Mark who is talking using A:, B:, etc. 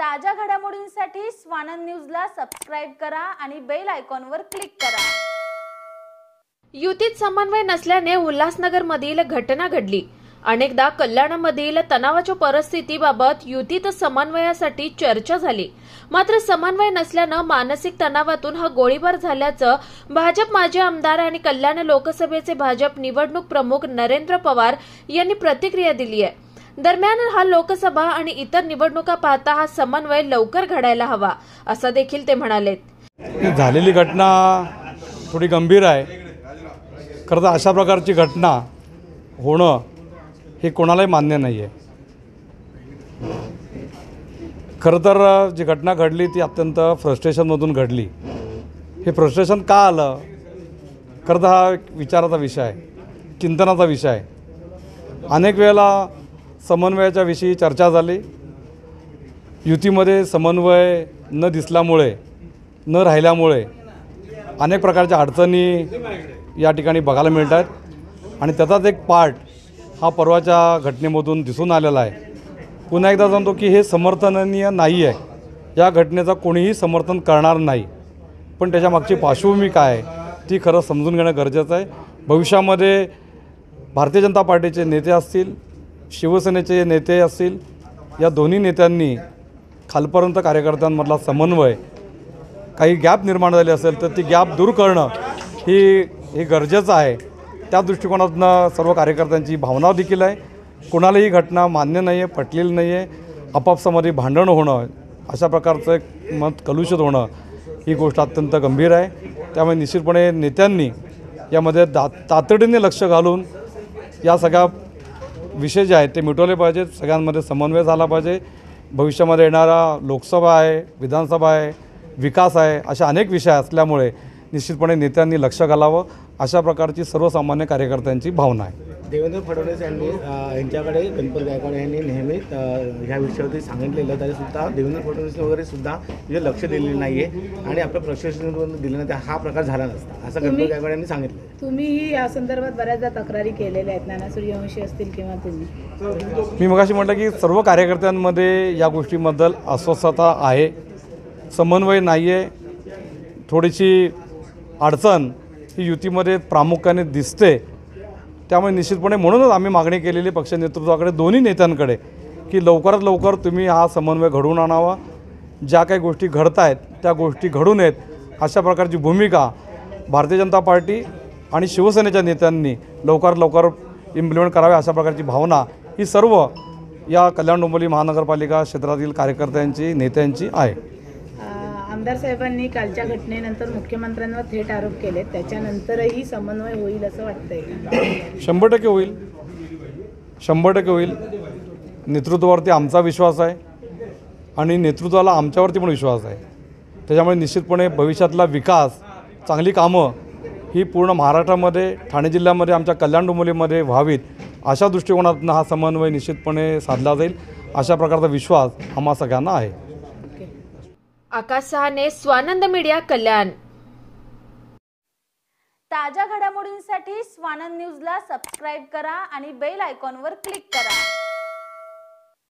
A: ताज्या घडामोडींसाठी स्वानंद न्यूजला सबस्क्राइब करा आणि बेल आयकॉनवर क्लिक करा।
B: युतीत समन्वय नसल्याने उल्हासनगरमधील घटना घडली। अनेकदा कल्याणमधील तणावाच्या परिस्थितीबाबत युतीत समन्वयासाठी चर्चा झाली, मात्र समन्वय नसल्याने मानसिक तणावातून हा गोळीबार झाल्याचं भाजप माजी आमदार आणि कल्याण लोकसभेचे भाजप निवडणूक प्रमुख नरेंद्र पवार यांनी प्रतिक्रिया दिली आहे। दरम्यान हा लोकसभा आणि इतर निवडणुका पाहता हा समन्वय लवकर घडायला हवा असं देखील ते म्हणाले।
C: झालेली घटना थोडी गंभीर आहे। खरं तर अशा प्रकारची घटना होणं हे कोणालाही मान्य नाही आहे। खरं तर जी घटना घडली ती अत्यंत फ्रस्ट्रेशनमधून घडली। हे फ्रस्ट्रेशन का आलं? खरं तर हा विचाराचा विषय आहे, चिंतनाचा विषय आहे। अनेक वेळेला समन्वयाच्या विषयी चर्चा झाली। युतीमध्ये समन्वय न दिसल्यामुळे, न राहिल्यामुळे अनेक प्रकारच्या अडचणी या ठिकाणी बघायला मिळतात आणि त्याचाच एक पार्ट हा परवाच्या घटनेमधून दिसून आलेला आहे। पुन्हा एकदा सांगतो की हे समर्थनीय नाही आहे। या घटनेचं कोणीही समर्थन करणार नाही, पण त्याच्यामागची पार्श्वभूमी काय आहे ती खरं समजून घेणं गरजेचं आहे। भविष्यामध्ये भारतीय जनता पार्टीचे नेते असतील, शिवसेनेचे नेते असतील, या दोन्ही नेत्यांनी खालपर्यंत कार्यकर्त्यांमधला समन्वय काही गॅप निर्माण झाले असेल तर ती गॅप दूर करणं हे गरजेचं आहे। त्या दृष्टिकोनातून सर्व कार्यकर्त्यांची भावना देखील आहे। कोणालाही घटना मान्य नाही आहे, पटलेली नाही आहे। आपापसामध्ये भांडण होणं, अशा प्रकारचं एक मत कलुषित होणं ही गोष्ट अत्यंत गंभीर आहे। त्यामुळे निश्चितपणे नेत्यांनी यामध्ये तातडीने लक्ष घालून या सगळ्या विषय जे आहेत ते मिटवले पाहिजेत। सगळ्यांमध्ये समन्वय झाला पाहिजे। भविष्यामध्ये येणारा लोकसभा आहे, विधानसभा आहे, विकास आहे, अशा अनेक विषय असल्यामुळे निश्चितपणे नेत्यांनी लक्ष घालावं अशा प्रकारची सर्वसामान्य कार्यकर्त्यांची भावना आहे।
D: देवेंद्र फडणवीस यांच्याकडे गणपत गायकवाड यांनी नेहमी ह्या विषयावरती सांगितलेलं, तरीसुद्धा देवेंद्र फडणवीस वगैरे सुद्धा तिथे लक्ष दिलेलं नाही आहे आणि आपल्या प्रशासनाकडून दिलं नाही, हा प्रकार झाला नसता असं गणपत गायकवाड यांनी सांगितलं।
E: तुम्हीही या संदर्भात बऱ्याचदा तक्रारी केलेल्या आहेत, नाना सूर्यवंशी असतील किंवा तुम्ही।
C: मी मगाशी म्हटलं की सर्व कार्यकर्त्यांमध्ये या गोष्टीबद्दल अस्वस्थता आहे, समन्वय नाही आहे। थोडीशी अडचण ही युतीमध्ये प्रामुख्याने दिसते। त्यामुळे निश्चितपणे म्हणूनच आम्ही मागणी केलेली पक्ष नेतृत्वाकडे, दोन्ही नेत्यांकडे, की लवकरात लवकर तुम्ही हा समन्वय घडवून आणावा। ज्या काही गोष्टी घडत आहेत त्या गोष्टी घडू नयेत अशा प्रकारची भूमिका भारतीय जनता पार्टी आणि शिवसेनेच्या नेत्यांनी लवकरात लवकर इम्प्लिमेंट करावे अशा प्रकारची भावना ही सर्व या कल्याण डोंबिवली महानगरपालिका क्षेत्रातील कार्यकर्त्यांची, नेत्यांची आहे।
E: आमदार साहेबांनी कालच्या घटनेनंतर मुख्यमंत्र्यांवर थेट आरोप केले, त्याच्यानंतरही समन्वय होईल असं वाटतंय?
C: 100% होईल, 100% होईल। नेतृत्वावरती आमचा विश्वास आहे आणि नेतृत्वाला आमच्यावरती पण विश्वास आहे। त्याच्यामुळे निश्चितपणे भविष्यातला विकास, चांगली कामं ही पूर्ण महाराष्ट्रामध्ये, ठाणे जिल्ह्यामध्ये, आमच्या कल्याण डोंबिवलीमध्ये व्हावीत अशा दृष्टिकोनातून हा समन्वय निश्चितपणे साधला जाईल अशा प्रकारचा विश्वास आम्हा सगळ्यांना आहे।
B: आकाश सहाने, स्वानंद मीडिया, कल्याण।
A: ताज्या घडामोडींसाठी स्वानंद न्यूजला सबस्क्राइब करा आणि बेल आयकॉनवर क्लिक करा।